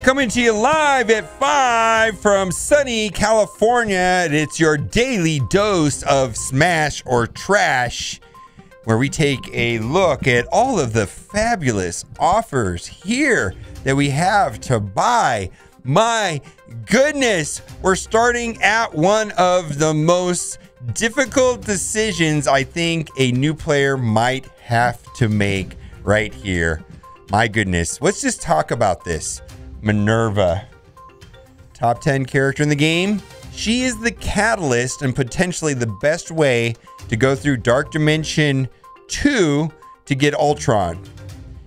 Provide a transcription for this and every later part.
Coming to you live at 5 from sunny California. And it's your daily dose of Smash or Trash, where we take a look at all of the fabulous offers here that we have to buy. My goodness, we're starting at one of the most difficult decisions I think a new player might have to make right here. My goodness, let's just talk about this. Minnerva, top 10 character in the game. She is the catalyst and potentially the best way to go through Dark Dimension 2 to get Ultron.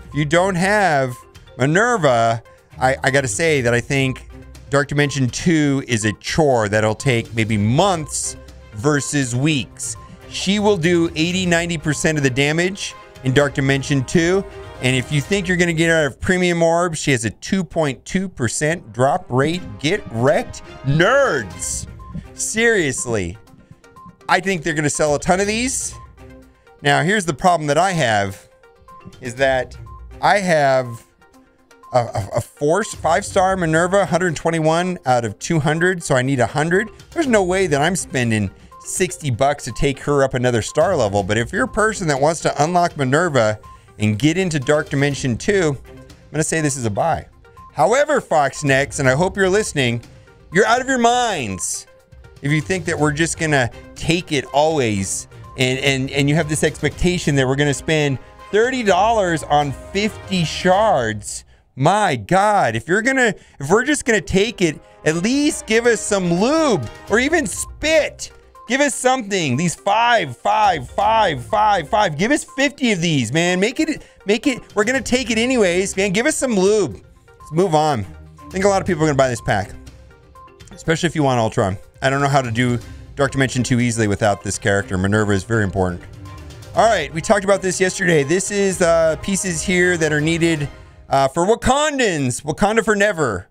If you don't have Minnerva, I gotta say that I think Dark Dimension 2 is a chore that'll take maybe months versus weeks. She will do 80-90% of the damage in Dark Dimension 2. And if you think you're going to get out of Premium Orb, she has a 2.2% drop rate. Get wrecked, nerds. Seriously. I think they're going to sell a ton of these. Now, here's the problem that I have, is that I have a 5-star Minnerva, 121 out of 200, so I need 100. There's no way that I'm spending $60 to take her up another star level. But if you're a person that wants to unlock Minnerva and get into Dark Dimension 2, I'm gonna say this is a buy. However, Foxnex, and I hope you're listening, you're out of your minds if you think that we're just gonna take it always and you have this expectation that we're gonna spend $30 on 50 shards. My God, if we're just gonna take it, at least give us some lube or even spit. Give us something. These 5. Give us 50 of these, man. Make it. We're going to take it anyways, man. Give us some lube. Let's move on. I think a lot of people are going to buy this pack, especially if you want Ultron. I don't know how to do Dark Dimension 2 easily without this character. Minnerva is very important. All right. We talked about this yesterday. This is pieces here that are needed for Wakandans. Wakanda for never.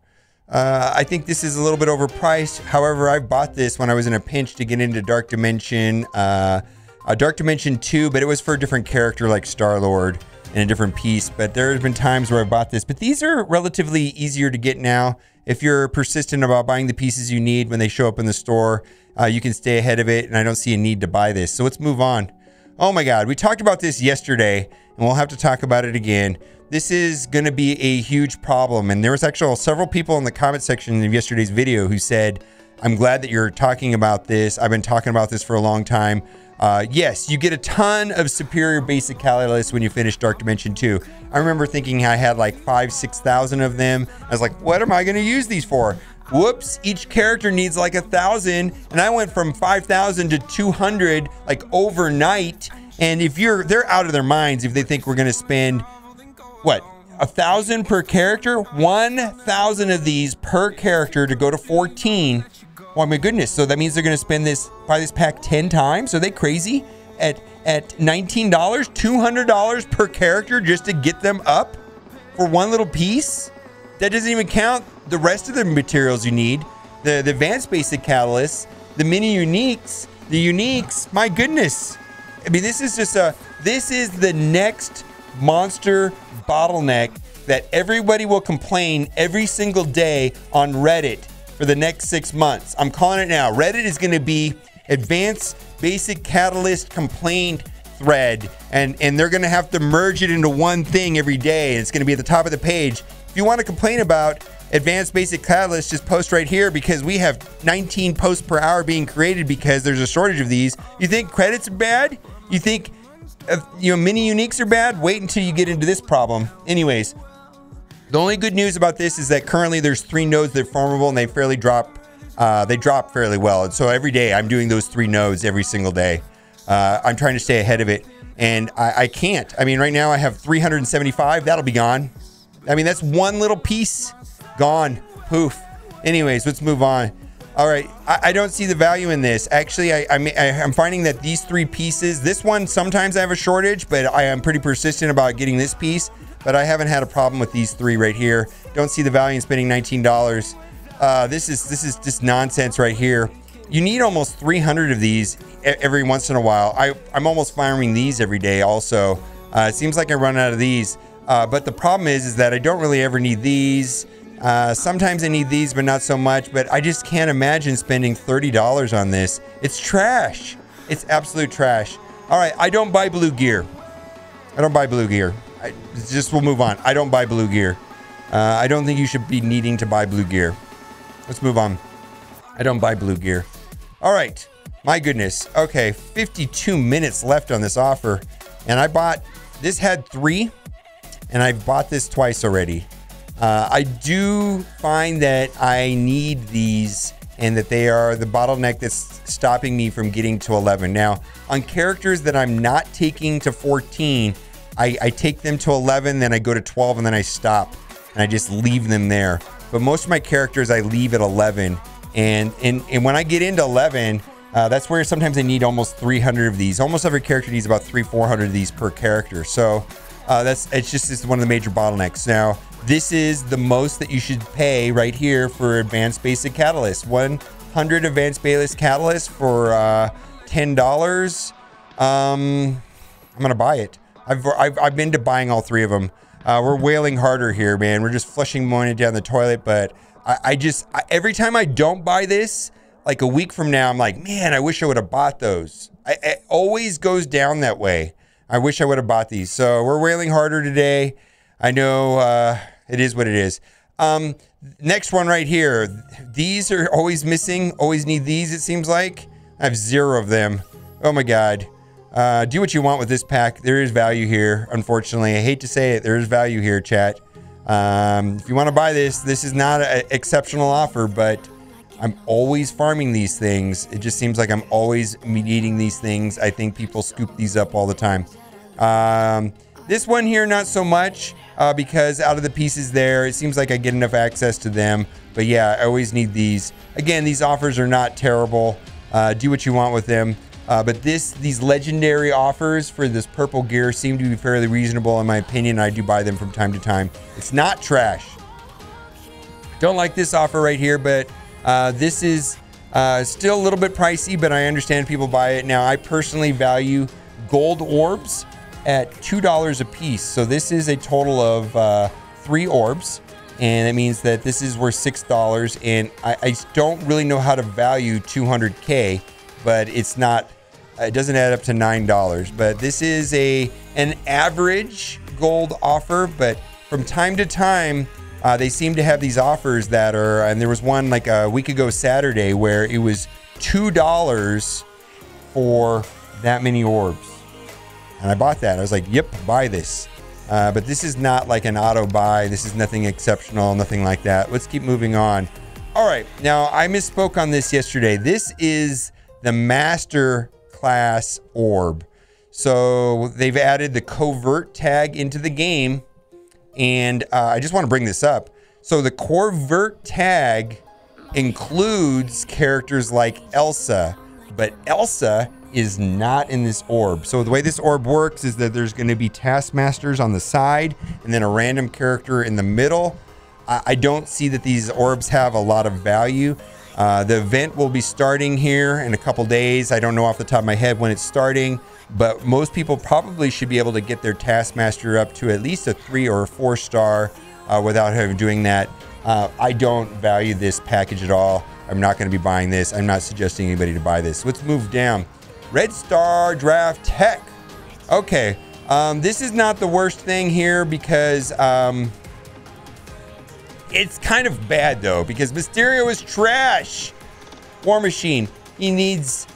I think this is a little bit overpriced. However, I bought this when I was in a pinch to get into Dark Dimension 2, but it was for a different character like Star Orb and a different piece. But there have been times where I bought this, but these are relatively easier to get now. If you're persistent about buying the pieces you need when they show up in the store, you can stay ahead of it, and I don't see a need to buy this. So let's move on. Oh my God, we talked about this yesterday, and we'll have to talk about it again. This is going to be a huge problem. And there was actually several people in the comment section of yesterday's video who said, I'm glad that you're talking about this. I've been talking about this for a long time. Yes, you get a ton of superior basic catalysts when you finish Dark Dimension 2. I remember thinking I had like 5,000-6,000 of them. I was like, what am I going to use these for? Whoops, each character needs like 1,000. And I went from 5,000 to 200 like overnight. And if they're out of their minds if they think we're going to spend what, 1,000 per character? 1,000 of these per character to go to 14. Oh my goodness. So that means they're going to buy this pack 10 times? Are they crazy? At $19, $200 per character just to get them up for one little piece? That doesn't even count the rest of the materials you need. The advanced basic catalysts, the mini uniques, the uniques. My goodness. I mean, this is the next monster bottleneck that everybody will complain every single day on Reddit for the next 6 months. I'm calling it now. Reddit is going to be advanced basic catalyst complaint thread, and they're going to have to merge it into one thing every day, and it's going to be at the top of the page. If you want to complain about advanced basic catalyst, just post right here, because we have 19 posts per hour being created because there's a shortage of these. You think credits are bad? You think mini uniques are bad? Wait until you get into this problem. Anyways, the only good news about this is that currently there's 3 nodes that are farmable, and they drop fairly well. And so every day I'm doing those 3 nodes every single day. I'm trying to stay ahead of it, and I can't. I mean, right now I have 375. That'll be gone. I mean, that's one little piece gone. Poof. Anyways, let's move on. All right, I don't see the value in this. Actually, I'm finding that these 3 pieces, this one, sometimes I have a shortage, but I am pretty persistent about getting this piece. But I haven't had a problem with these 3 right here. Don't see the value in spending $19. This is just nonsense right here. You need almost 300 of these every once in a while. I'm almost farming these every day also. It seems like I run out of these. But the problem is that I don't really ever need these. Sometimes I need these, but not so much. But I just can't imagine spending $30 on this. It's trash. It's absolute trash. All right, I don't buy blue gear. I don't buy blue gear. We'll move on. I don't buy blue gear. I don't think you should be needing to buy blue gear. Let's move on. I don't buy blue gear. All right. My goodness. Okay, 52 minutes left on this offer. And I bought, this had 3, and I've bought this twice already. I do find that I need these and that they are the bottleneck that's stopping me from getting to 11. Now, on characters that I'm not taking to 14, I take them to 11, then I go to 12, and then I stop. And I just leave them there. But most of my characters I leave at 11. And when I get into 11, that's where sometimes I need almost 300 of these. Almost every character needs about 300-400 of these per character. So it's one of the major bottlenecks. Now, this is the most that you should pay right here for Advanced Basic Catalyst. 100 Advanced Basic Catalyst for $10. I'm gonna buy it. I've been to buying all 3 of them. We're wailing harder here, man. We're just flushing money down the toilet. But every time I don't buy this, like a week from now, I'm like, man, I wish I would have bought those. It always goes down that way. I wish I would have bought these. So we're wailing harder today. I know it is what it is. Next one right here. These are always missing. Always need these, it seems like. I have 0 of them. Oh my God. Do what you want with this pack. There is value here, unfortunately. I hate to say it. There is value here, chat. If you want to buy this, this is not an exceptional offer, but I'm always farming these things. It just seems like I'm always needing these things. I think people scoop these up all the time. This one here, not so much, because out of the pieces there, it seems like I get enough access to them. But yeah, I always need these. Again, these offers are not terrible. Do what you want with them. But these legendary offers for this purple gear seem to be fairly reasonable in my opinion. I do buy them from time to time. It's not trash. Don't like this offer right here, but this is still a little bit pricey, but I understand people buy it. Now, I personally value gold orbs at $2 a piece. So this is a total of 3 orbs. And it means that this is worth $6. And I don't really know how to value 200K, but it's not... It doesn't add up to $9, but this is an average gold offer. But from time to time, they seem to have these offers that are, and there was one like a week ago Saturday where it was $2 for that many orbs. And I bought that. I was like, yep, buy this. But this is not like an auto buy. This is nothing exceptional, nothing like that. Let's keep moving on. All right, now I misspoke on this yesterday. This is the Master Class Orb. So they've added the covert tag into the game, and I just want to bring this up. So the covert tag includes characters like Elsa, but Elsa is not in this orb. So the way this orb works is that there's going to be taskmasters on the side and then a random character in the middle. I don't see that these orbs have a lot of value. The event will be starting here in a couple days. I don't know off the top of my head when it's starting, but most people probably should be able to get their Taskmaster up to at least a 3 or a 4 star without having doing that. I don't value this package at all. I'm not going to be buying this. I'm not suggesting anybody to buy this. Let's move down. Red Star Draft Tech. Okay, this is not the worst thing here because... it's kind of bad though, because Mysterio is trash. War Machine, he needs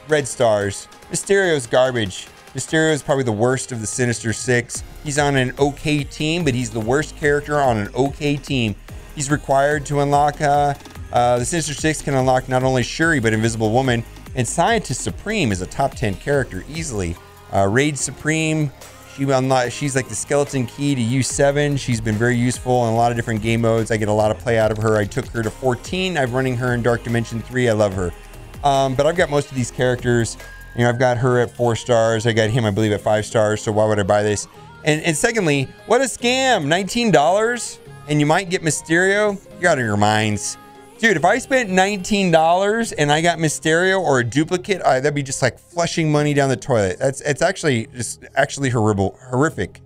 red stars. Mysterio's garbage. Mysterio is probably the worst of the Sinister Six. He's on an okay team, but he's the worst character on an okay team. He's required to unlock, the Sinister Six can unlock not only Shuri, but Invisible Woman. And Scientist Supreme is a top 10 character easily. Raid Supreme, she's like the skeleton key to U7. She's been very useful in a lot of different game modes. I get a lot of play out of her. I took her to 14. I'm running her in Dark Dimension 3. I love her. But I've got most of these characters. You know, I've got her at 4 stars. I got him, I believe, at 5 stars. So why would I buy this? And secondly, what a scam. $19 and you might get Mysterio? You're out of your minds. Dude, if I spent $19 and I got Mysterio or a duplicate, that'd be just like flushing money down the toilet. It's actually horrific.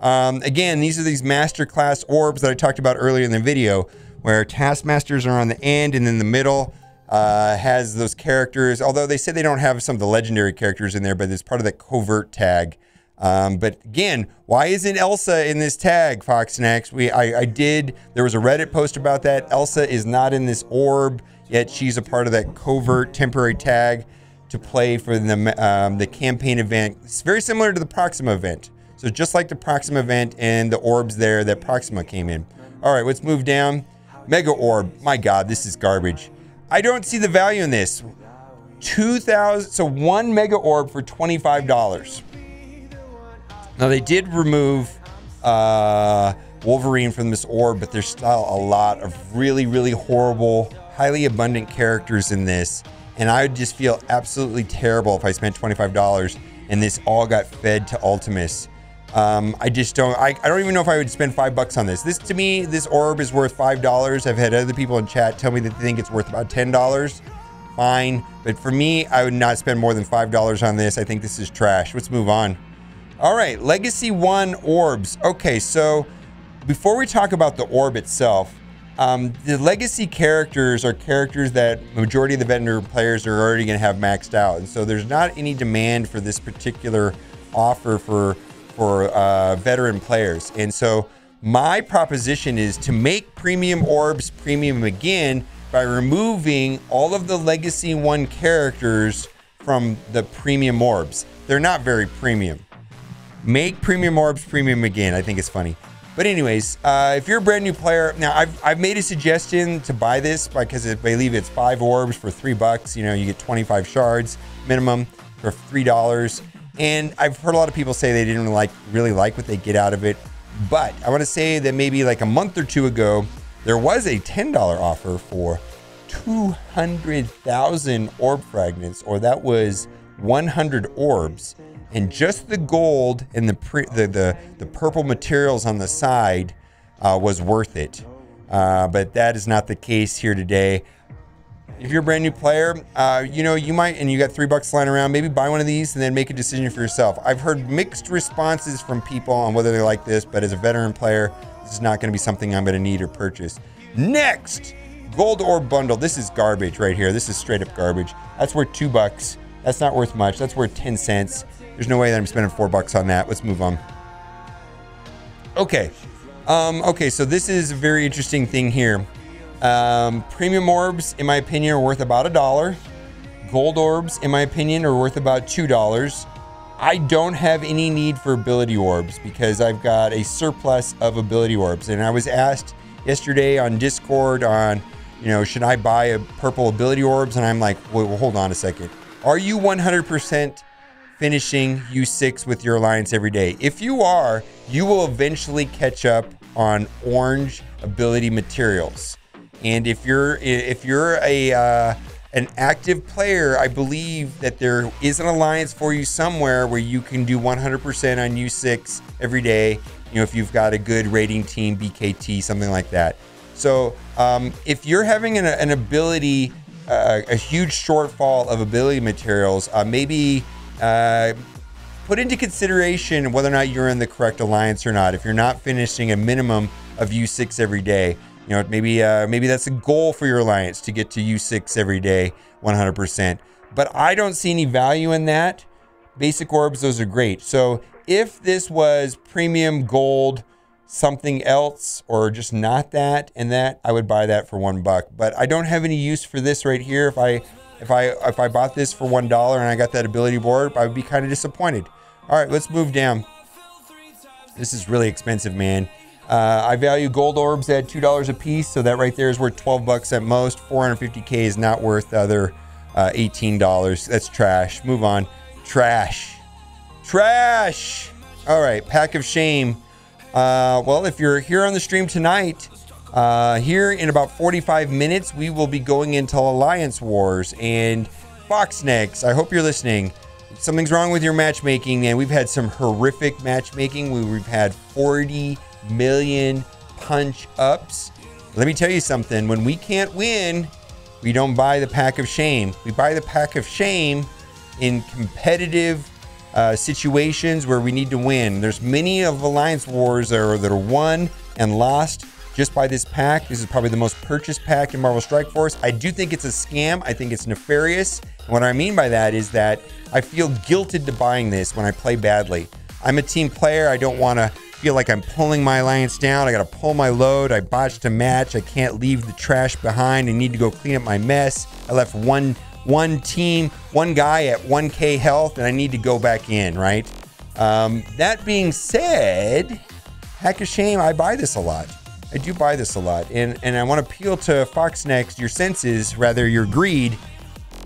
Again, these are these master class orbs that I talked about earlier in the video, where taskmasters are on the end, and then the middle has those characters. Although they said they don't have some of the legendary characters in there, but it's part of that covert tag. But again, why isn't Elsa in this tag, Foxnex? There was a Reddit post about that. Elsa is not in this orb, yet she's a part of that covert temporary tag to play for the campaign event. It's very similar to the Proxima event. So just like the Proxima event and the orbs there that Proxima came in. All right, let's move down. Mega Orb. My God, this is garbage. I don't see the value in this. 2,000, so one Mega Orb for $25. Now they did remove Wolverine from this orb, but there's still a lot of really, really horrible, highly abundant characters in this. And I would just feel absolutely terrible if I spent $25 and this all got fed to Ultimus. I don't even know if I would spend $5 on this. To me, this orb is worth $5. I've had other people in chat tell me that they think it's worth about $10. Fine. But for me, I would not spend more than $5 on this. I think this is trash. Let's move on. All right, Legacy 1 orbs. Okay, so before we talk about the orb itself, the legacy characters are characters that the majority of the veteran players are already going to have maxed out. And so there's not any demand for this particular offer for veteran players. And so my proposition is to make premium orbs premium again by removing all of the Legacy 1 characters from the premium orbs. They're not very premium. Make premium orbs premium again. I think it's funny. But anyways, if you're a brand new player, now I've made a suggestion to buy this because I believe it's 5 orbs for $3. You know, you get 25 shards minimum for $3. And I've heard a lot of people say they didn't really like what they get out of it. But I want to say that maybe like a month or two ago, there was a $10 offer for 200,000 orb fragments, or that was 100 orbs. And just the gold and the purple materials on the side was worth it. But that is not the case here today. If you're a brand new player, you know, you might, and you got $3 lying around, maybe buy one of these and then make a decision for yourself. I've heard mixed responses from people on whether they like this, but as a veteran player, this is not going to be something I'm going to need or purchase. Next, Gold Orb Bundle. This is garbage right here. This is straight up garbage. That's worth $2. That's not worth much. That's worth 10 cents. There's no way that I'm spending $4 on that. Let's move on. Okay. Okay, so this is a very interesting thing here. Premium orbs, in my opinion, are worth about $1. Gold orbs, in my opinion, are worth about $2. I don't have any need for ability orbs because I've got a surplus of ability orbs. And I was asked yesterday on Discord on, you know, should I buy a purple ability orbs? And I'm like, well, hold on a second. Are you 100% finishing U6 with your alliance every day? If you are, you will eventually catch up on orange ability materials. And if you're an active player, I believe that there is an alliance for you somewhere where you can do 100% on U6 every day. You know, if you've got a good rating team, BKT, something like that. So if you're having an ability, a huge shortfall of ability materials, maybe put into consideration whether or not you're in the correct alliance or not. If you're not finishing a minimum of U6 every day, you know, maybe that's a goal for your alliance to get to U6 every day, 100%. But I don't see any value in that. Basic orbs, those are great. So if this was premium gold, something else, or just not that and that, I would buy that for $1. But I don't have any use for this right here. If I bought this for $1 and I got that ability board, I would be kind of disappointed. All right, let's move down. This is really expensive, man. I value gold orbs at $2 a piece, so that right there is worth $12 at most. 450K is not worth the other $18. That's trash. Move on. Trash. Trash. All right, Pack of Shame. Well, if you're here on the stream tonight, here in about 45 minutes, we will be going into Alliance Wars. And Foxnex, I hope you're listening. Something's wrong with your matchmaking, and we've had some horrific matchmaking. We've had 40 million punch ups. Let me tell you something. When we can't win, we don't buy the Pack of Shame. We buy the Pack of Shame in competitive situations where we need to win. There's many of Alliance Wars that are won and lost just by this pack. This is probably the most purchased pack in Marvel Strike Force. I do think it's a scam. I think it's nefarious. And what I mean by that is that I feel guilted to buying this when I play badly. I'm a team player. I don't want to feel like I'm pulling my alliance down. I got to pull my load. I botched a match. I can't leave the trash behind. I need to go clean up my mess. I left one guy at 1K health, and I need to go back in, right? That being said, heck of shame, I buy this a lot. I do buy this a lot. And I want to appeal to Fox Next, your senses, rather your greed.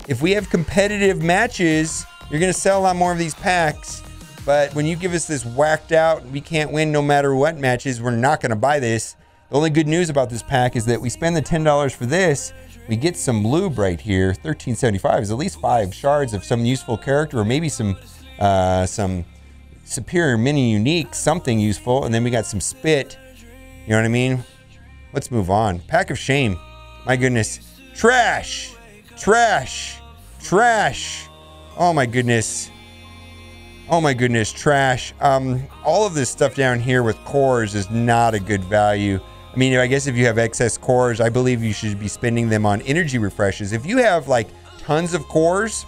If we have competitive matches, you're going to sell a lot more of these packs. But when you give us this whacked out, we can't win no matter what matches, we're not going to buy this. The only good news about this pack is that we spend the $10 for this, we get some lube right here. $13.75 is at least 5 shards of some useful character, or maybe some superior mini unique, something useful. And then we got some spit. You know what I mean? Let's move on. Pack of shame. My goodness. Trash. Trash. Trash. Oh my goodness. Oh my goodness. Trash. All of this stuff down here with cores is not a good value. I mean, I guess if you have excess cores, I believe you should be spending them on energy refreshes. If you have like tons of cores,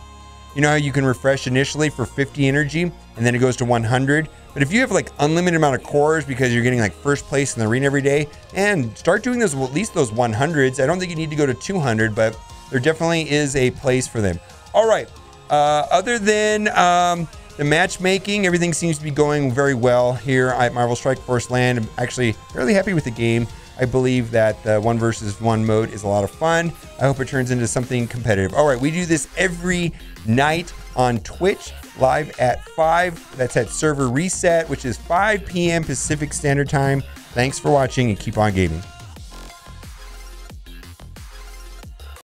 you know how you can refresh initially for 50 energy and then it goes to 100. But if you have like unlimited amount of cores because you're getting like first place in the arena every day, and start doing those, at least those 100s. I don't think you need to go to 200, but there definitely is a place for them. All right. Other than the matchmaking, everything seems to be going very well here at Marvel Strike Force Land. I'm actually fairly happy with the game. I believe that the 1 versus 1 mode is a lot of fun. I hope it turns into something competitive. All right, we do this every night on Twitch, live at 5. That's at server reset, which is 5 p.m. Pacific Standard Time. Thanks for watching and keep on gaming.